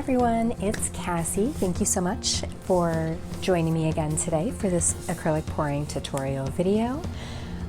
everyone, it's Cassie. Thank you so much for joining me again today for this acrylic pouring tutorial video.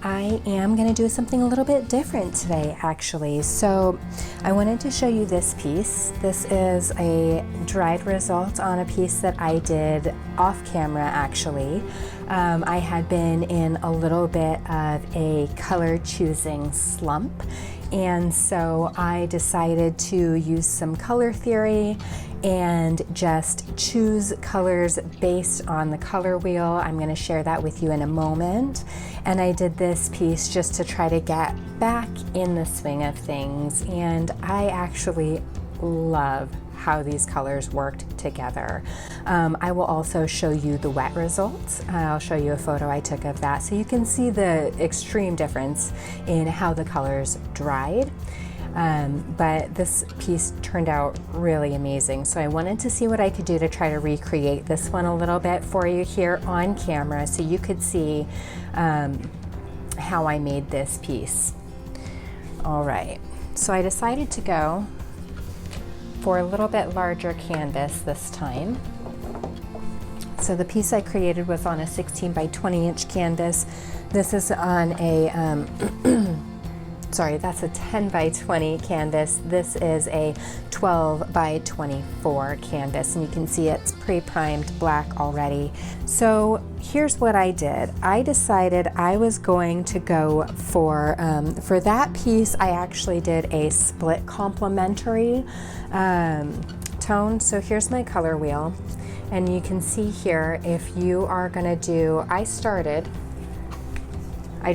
I am going to do something a little bit different today actually. So I wanted to show you this piece. This is a dried result on a piece that I did off camera actually. I had been in a little bit of a color choosing slump, and so I decided to use some color theory and just choose colors based on the color wheel. I'm going to share that with you in a moment. And I did this piece just to try to get back in the swing of things, and I actually love how these colors worked together. I will also show you the wet results. I'll show you a photo I took of that so you can see the extreme difference in how the colors dried. But this piece turned out really amazing, so I wanted to see what I could do to try to recreate this one a little bit for you here on camera so you could see how I made this piece. All right, so I decided to go for a little bit larger canvas this time. So the piece I created was on a 16 by 20 inch canvas. This is on a sorry, that's a 10 by 20 canvas. This is a 12 by 24 canvas, and you can see it's pre-primed black already. So here's what I did. I decided I was going to go for that piece, I actually did a split complementary tone. So here's my color wheel, and you can see here if you are gonna do, I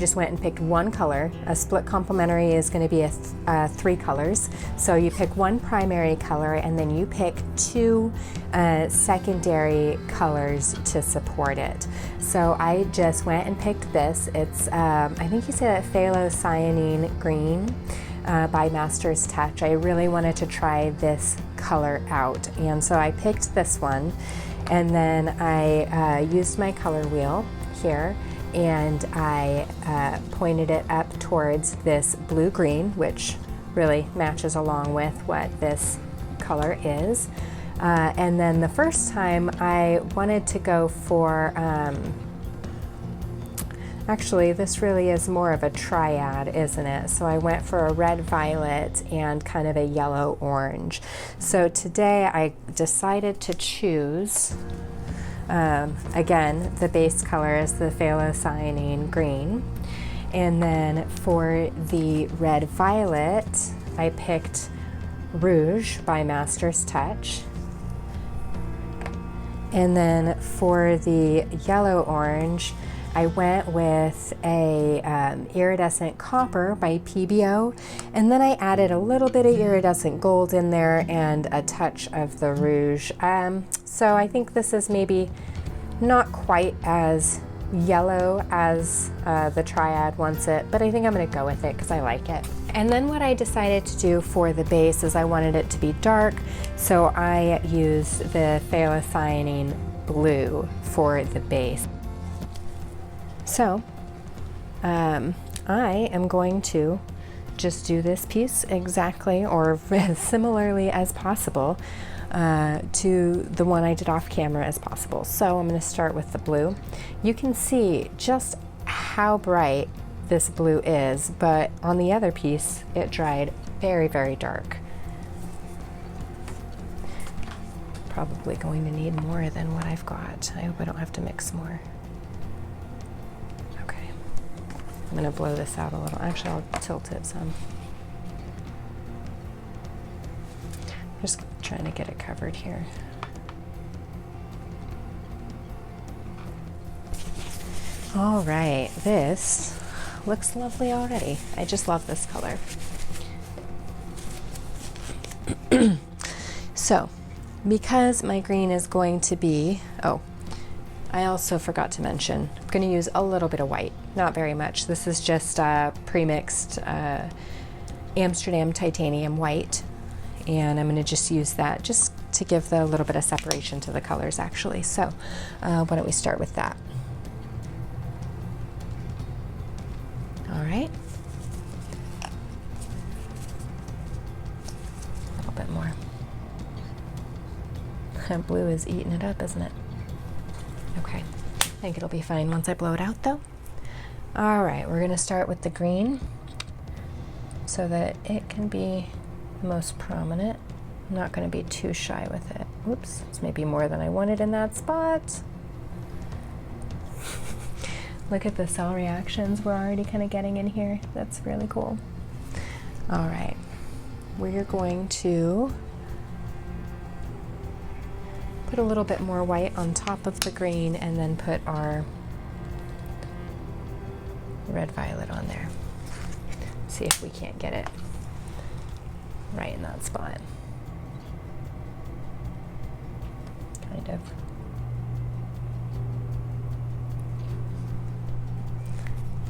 just went and picked one color. A split complementary is going to be three colors. So you pick one primary color and then you pick two secondary colors to support it. So I just went and picked this. It's, I think you said phthalocyanine green by Master's Touch. I really wanted to try this color out, and so I picked this one, and then I used my color wheel here, and I pointed it up towards this blue-green, which really matches along with what this color is. And then the first time I wanted to go for, actually this really is more of a triad, isn't it? So I went for a red-violet and kind of a yellow-orange. So today I decided to choose again, the base color is the phthalocyanine green. And then for the red violet, I picked Rouge by Master's Touch. And then for the yellow orange, I went with a iridescent copper by PBO, and then I added a little bit of iridescent gold in there and a touch of the rouge. So I think this is maybe not quite as yellow as the triad wants it, but I think I'm going to go with it because I like it. And then what I decided to do for the base is I wanted it to be dark, so I used the phthalocyanine blue for the base. So I am going to just do this piece exactly or as similarly as possible to the one I did off camera as possible. So I'm going to start with the blue. You can see just how bright this blue is, but on the other piece it dried very, very dark. Probably going to need more than what I've got. I hope I don't have to mix more. I'm going to blow this out a little. Actually, I'll tilt it some. Just trying to get it covered here. All right, this looks lovely already. I just love this color. So, because my green is going to be, oh, I also forgot to mention, I'm going to use a little bit of white, not very much. This is just pre-mixed Amsterdam titanium white, and I'm going to just use that just to give the little bit of separation to the colors actually. So why don't we start with that. All right. A little bit more. That blue is eating it up, isn't it? Okay, I think it'll be fine once I blow it out though. All right, we're gonna start with the green so that it can be the most prominent. I'm not gonna be too shy with it. Whoops, it's maybe more than I wanted in that spot. Look at the cell reactions we're already kind of getting in here. That's really cool. All right, we're going to put a little bit more white on top of the green and then put our red violet on there. See if we can't get it right in that spot. Kind of.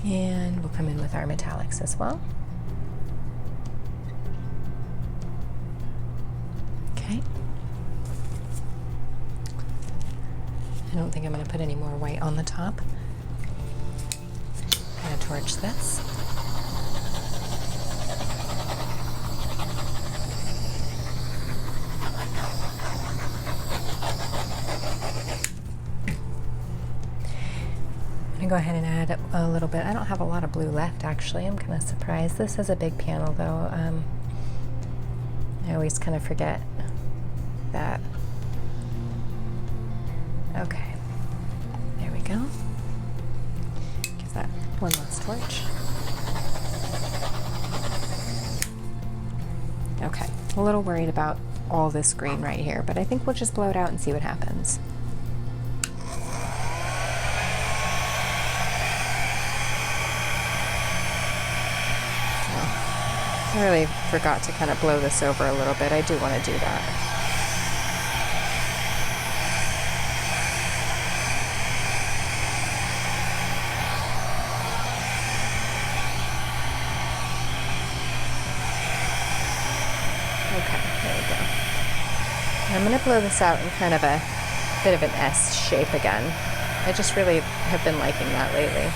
And we'll come in with our metallics as well. Okay. I don't think I'm going to put any more white on the top. I'm going to torch this. I'm going to go ahead and add a little bit. I don't have a lot of blue left actually. I'm kind of surprised. This is a big panel though. I always kind of forget that. Okay, there we go. Give that one last torch. Okay, a little worried about all this green right here, but I think we'll just blow it out and see what happens. I really forgot to kind of blow this over a little bit. I do want to do that. Okay, there we go. I'm going to blow this out in kind of a bit of an S shape again. I just really have been liking that lately.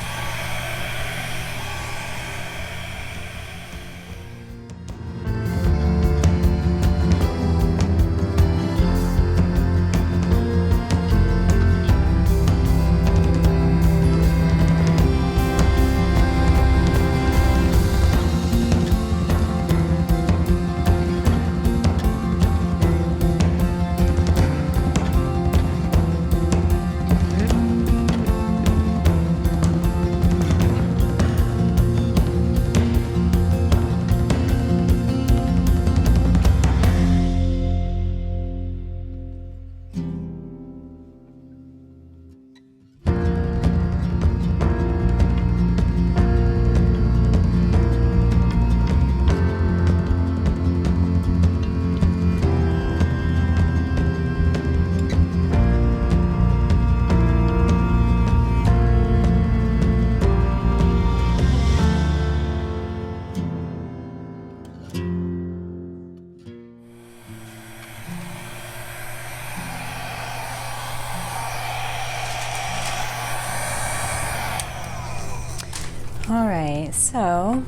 All right, so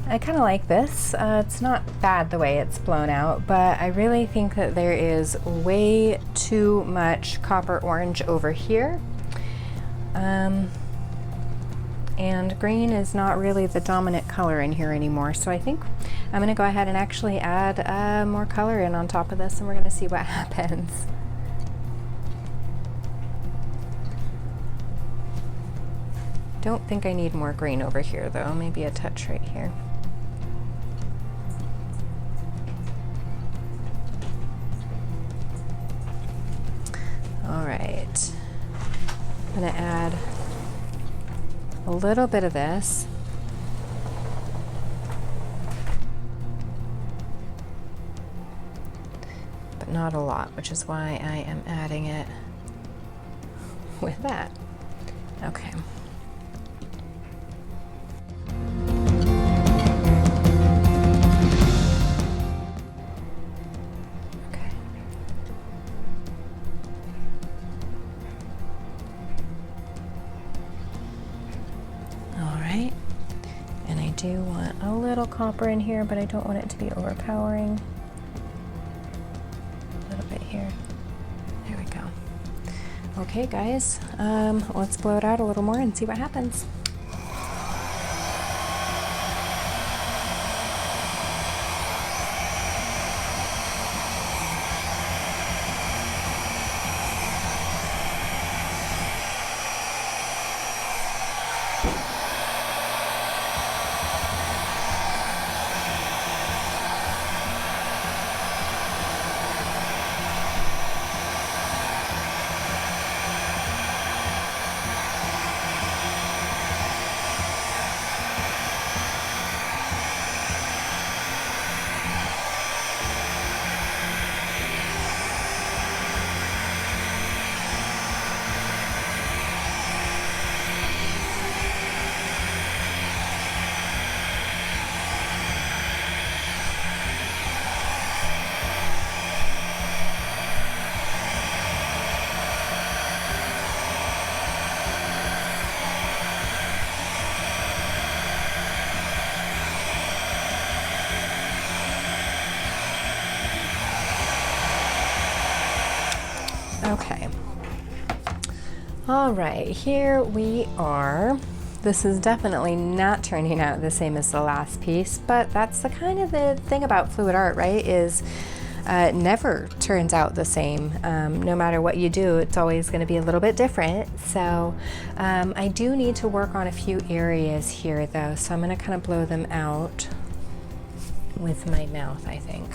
I kind of like this. It's not bad the way it's blown out, but I really think that there is way too much copper orange over here. And green is not really the dominant color in here anymore. So I think I'm gonna go ahead and actually add more color in on top of this, and we're gonna see what happens. Don't think I need more green over here though, maybe a touch right here. All right, I'm gonna add a little bit of this. But not a lot, which is why I am adding it with that. Okay. I do want a little copper in here, but I don't want it to be overpowering. Okay guys, let's blow it out a little more and see what happens. Okay. All right, here we are. This is definitely not turning out the same as the last piece, but that's the kind of the thing about fluid art, right? Is it never turns out the same. No matter what you do, it's always going to be a little bit different. So I do need to work on a few areas here though, so I'm going to kind of blow them out with my mouth, I think.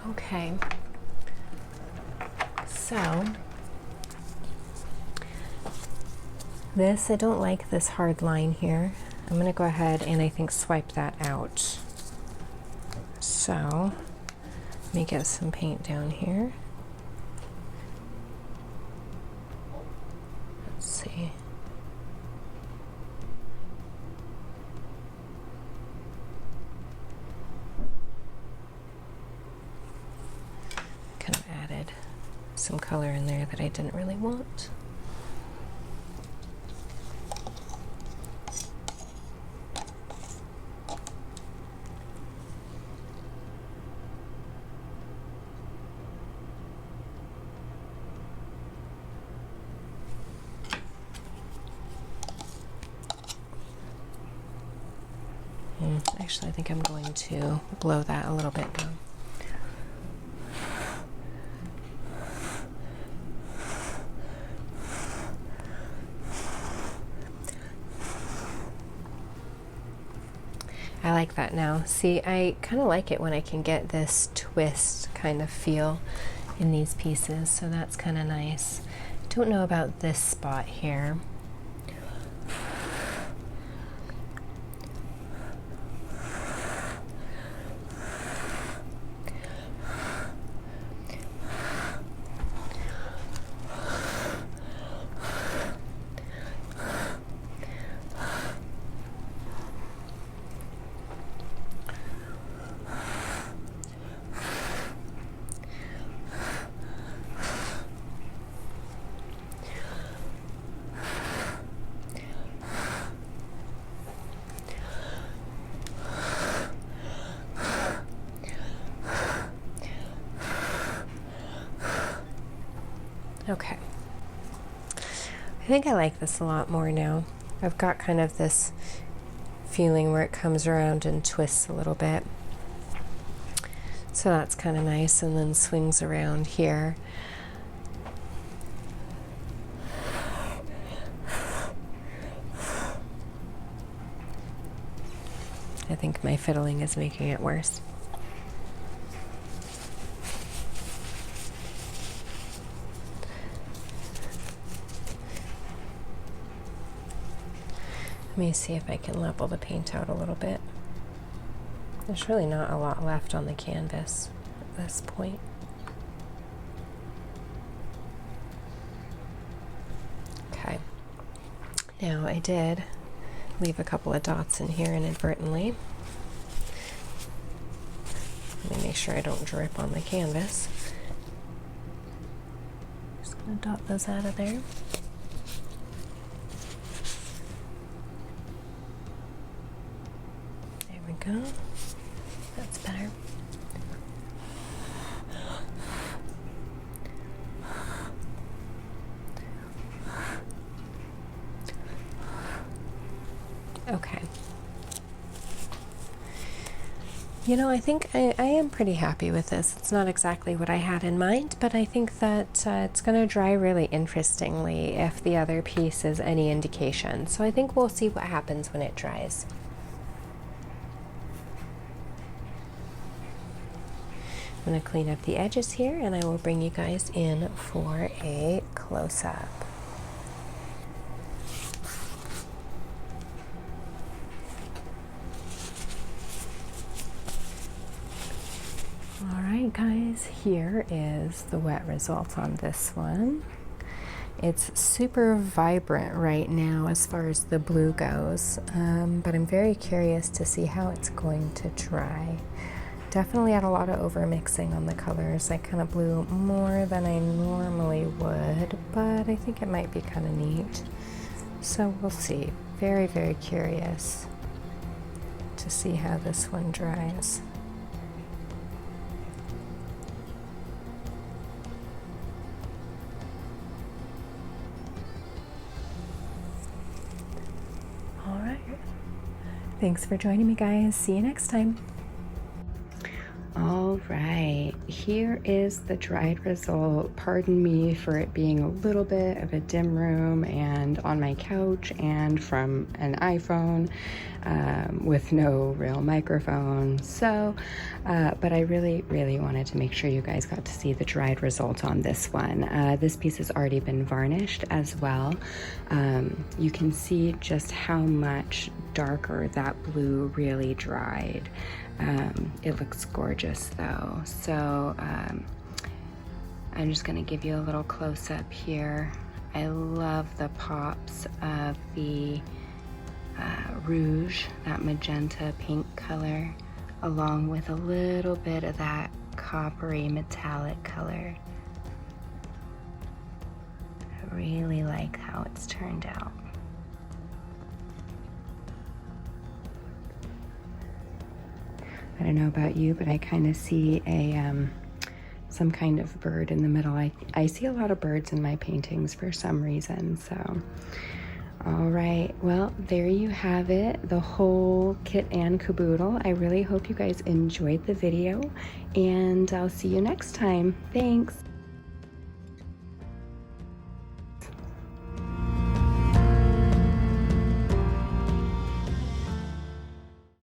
Okay, so this, I don't like this hard line here. I'm going to go ahead and I think swipe that out. So let me get some paint down here. Let's see. Kind of added some color in there that I didn't really want. Actually, I think I'm going to blow that a little bit now. I like that now. See, I kind of like it when I can get this twist kind of feel in these pieces, so that's kind of nice. Don't know about this spot here. Okay. I think I like this a lot more now. I've got kind of this feeling where it comes around and twists a little bit. So that's kind of nice, and then swings around here. I think my fiddling is making it worse. Let me see if I can level the paint out a little bit. There's really not a lot left on the canvas at this point. Okay. Now I did leave a couple of dots in here inadvertently. Let me make sure I don't drip on the canvas. Just gonna dot those out of there. There we go. That's better. Okay. You know, I think I am pretty happy with this. It's not exactly what I had in mind, but I think that it's going to dry really interestingly if the other piece is any indication. So I think we'll see what happens when it dries. I'm going to clean up the edges here, and I will bring you guys in for a close-up. Alright guys, here is the wet result on this one. It's super vibrant right now as far as the blue goes, but I'm very curious to see how it's going to dry. Definitely had a lot of over mixing on the colors. I kind of blew more than I normally would, but I think it might be kind of neat. So we'll see. Very, very curious to see how this one dries. All right. Thanks for joining me, guys. See you next time. All right, here is the dried result. Pardon me for it being a little bit of a dim room and on my couch and from an iPhone with no real microphone. So, but I really wanted to make sure you guys got to see the dried result on this one. This piece has already been varnished as well. You can see just how much darker that blue really dried. It looks gorgeous though. So I'm just going to give you a little close-up here. I love the pops of the rouge, that magenta pink color, along with a little bit of that coppery metallic color. I really like how it's turned out. I don't know about you, but I kind of see a some kind of bird in the middle. I see a lot of birds in my paintings for some reason. So, all right, well, there you have it, the whole kit and caboodle. I really hope you guys enjoyed the video, and I'll see you next time. Thanks.